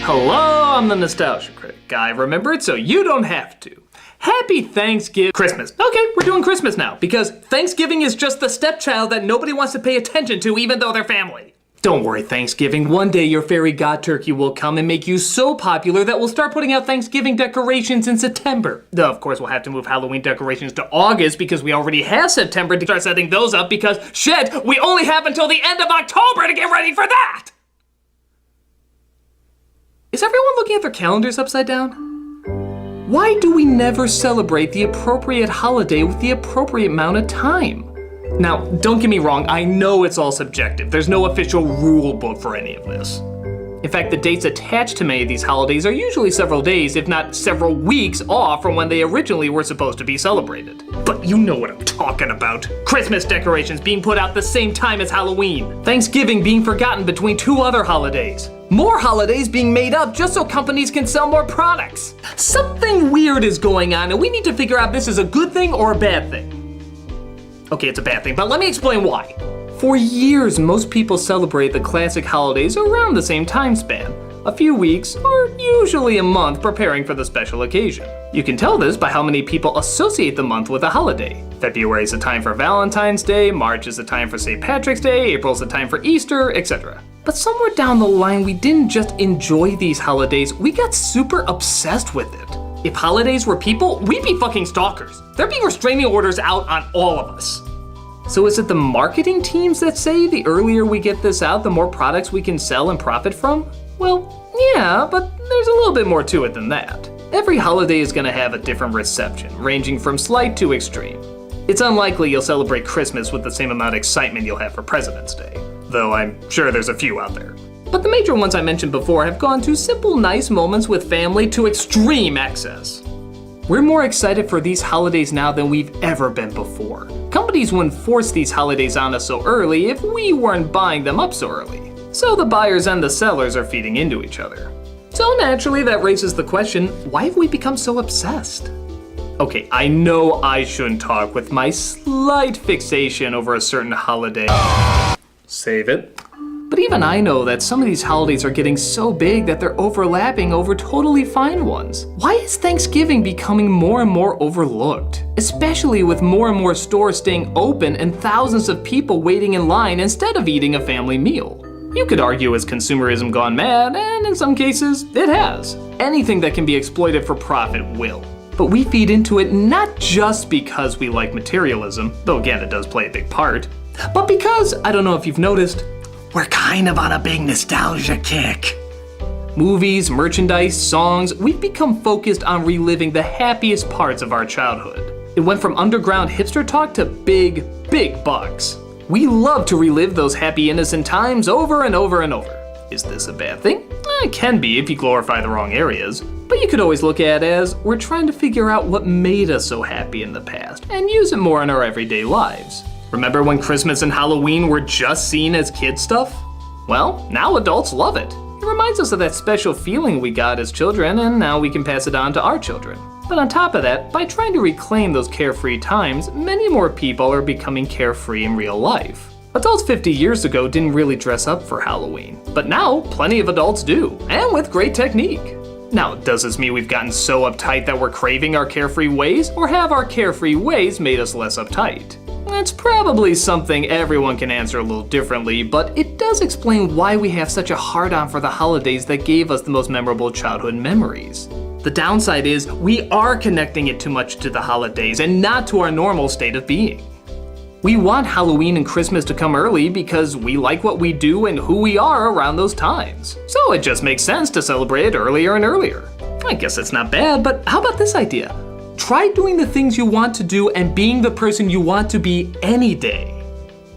Hello, I'm the Nostalgia Critic. I remember it so you don't have to. Happy Thanksgiving. Christmas. Okay, we're doing Christmas now because Thanksgiving is just the stepchild that nobody wants to pay attention to even though they're family. Don't worry, Thanksgiving. One day your fairy god turkey will come and make you so popular that we'll start putting out Thanksgiving decorations in September. Though, of course, we'll have to move Halloween decorations to August because we already have September to start setting those up because, shit, we only have until the end of October to get ready for that! Is everyone looking at their calendars upside down? Why do we never celebrate the appropriate holiday with the appropriate amount of time? Now, don't get me wrong, I know it's all subjective. There's no official rule book for any of this. In fact, the dates attached to many of these holidays are usually several days, if not several weeks off from when they originally were supposed to be celebrated. But you know what I'm talking about. Christmas decorations being put out the same time as Halloween. Thanksgiving being forgotten between two other holidays. More holidays being made up just so companies can sell more products. Something weird is going on and we need to figure out if this is a good thing or a bad thing. Okay, it's a bad thing, but let me explain why. For years, most people celebrate the classic holidays around the same time span. A few weeks, or usually a month, preparing for the special occasion. You can tell this by how many people associate the month with a holiday. February is a time for Valentine's Day, March is a time for St. Patrick's Day, April is a time for Easter, etc. But somewhere down the line, we didn't just enjoy these holidays, we got super obsessed with it. If holidays were people, we'd be fucking stalkers. There'd be restraining orders out on all of us. So is it the marketing teams that say the earlier we get this out, the more products we can sell and profit from? Well, yeah, but there's a little bit more to it than that. Every holiday is gonna have a different reception, ranging from slight to extreme. It's unlikely you'll celebrate Christmas with the same amount of excitement you'll have for President's Day, though I'm sure there's a few out there. But the major ones I mentioned before have gone to simple, nice moments with family to extreme excess. We're more excited for these holidays now than we've ever been before. Companies wouldn't force these holidays on us so early if we weren't buying them up so early. So the buyers and the sellers are feeding into each other. So naturally that raises the question, why have we become so obsessed? Okay, I know I shouldn't talk with my slight fixation over a certain holiday. Save it. But even I know that some of these holidays are getting so big that they're overlapping over totally fine ones. Why is Thanksgiving becoming more and more overlooked? Especially with more and more stores staying open and thousands of people waiting in line instead of eating a family meal. You could argue has consumerism gone mad, and in some cases, it has. Anything that can be exploited for profit will. But we feed into it not just because we like materialism, though again it does play a big part, but because, I don't know if you've noticed, we're kind of on a big nostalgia kick. Movies, merchandise, songs, we've become focused on reliving the happiest parts of our childhood. It went from underground hipster talk to big, big bucks. We love to relive those happy innocent times over and over and over. Is this a bad thing? It can be if you glorify the wrong areas, but you could always look at it as we're trying to figure out what made us so happy in the past and use it more in our everyday lives. Remember when Christmas and Halloween were just seen as kid stuff? Well, now adults love it. It reminds us of that special feeling we got as children, and now we can pass it on to our children. But on top of that, by trying to reclaim those carefree times, many more people are becoming carefree in real life. Adults 50 years ago didn't really dress up for Halloween, but now plenty of adults do, and with great technique. Now, does this mean we've gotten so uptight that we're craving our carefree ways, or have our carefree ways made us less uptight? That's probably something everyone can answer a little differently, but it does explain why we have such a hard-on for the holidays that gave us the most memorable childhood memories. The downside is we are connecting it too much to the holidays and not to our normal state of being. We want Halloween and Christmas to come early because we like what we do and who we are around those times. So it just makes sense to celebrate it earlier and earlier. I guess it's not bad, but how about this idea? Try doing the things you want to do and being the person you want to be any day.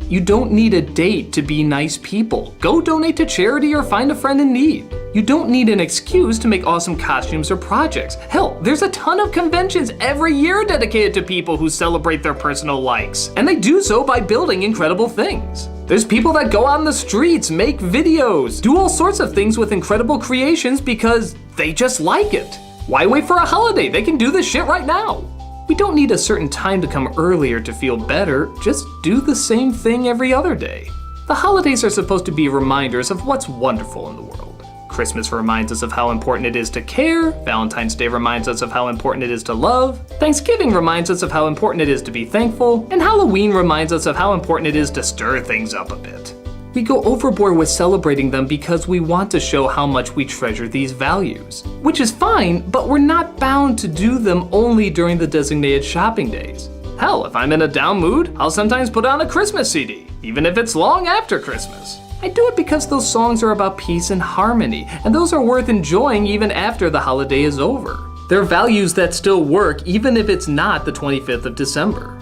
You don't need a date to be nice people. Go donate to charity or find a friend in need. You don't need an excuse to make awesome costumes or projects. Hell, there's a ton of conventions every year dedicated to people who celebrate their personal likes, and they do so by building incredible things. There's people that go out on the streets, make videos, do all sorts of things with incredible creations because they just like it. Why wait for a holiday? They can do this shit right now. We don't need a certain time to come earlier to feel better, just do the same thing every other day. The holidays are supposed to be reminders of what's wonderful in the world. Christmas reminds us of how important it is to care, Valentine's Day reminds us of how important it is to love, Thanksgiving reminds us of how important it is to be thankful, and Halloween reminds us of how important it is to stir things up a bit. We go overboard with celebrating them because we want to show how much we treasure these values. Which is fine, but we're not bound to do them only during the designated shopping days. Hell, if I'm in a down mood, I'll sometimes put on a Christmas CD, even if it's long after Christmas. I do it because those songs are about peace and harmony, and those are worth enjoying even after the holiday is over. They're values that still work even if it's not the 25th of December.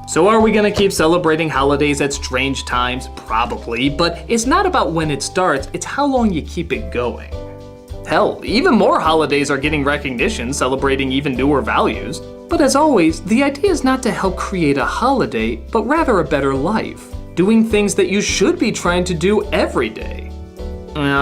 So are we gonna keep celebrating holidays at strange times? Probably, but it's not about when it starts, it's how long you keep it going. Hell, even more holidays are getting recognition, celebrating even newer values. But as always, the idea is not to help create a holiday, but rather a better life. Doing things that you should be trying to do every day.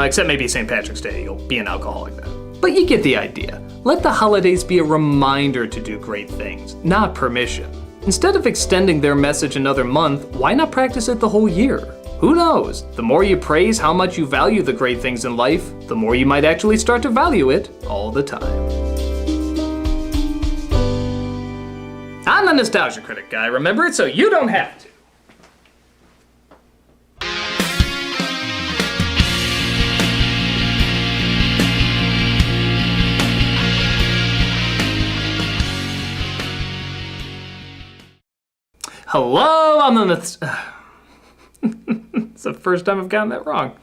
Except maybe St. Patrick's Day, you'll be an alcoholic then. But you get the idea. Let the holidays be a reminder to do great things, not permission. Instead of extending their message another month, why not practice it the whole year? Who knows? The more you praise how much you value the great things in life, the more you might actually start to value it all the time. I'm the nostalgia critic guy, remember it, so you don't have to. Hello, I'm the It's the first time I've gotten that wrong.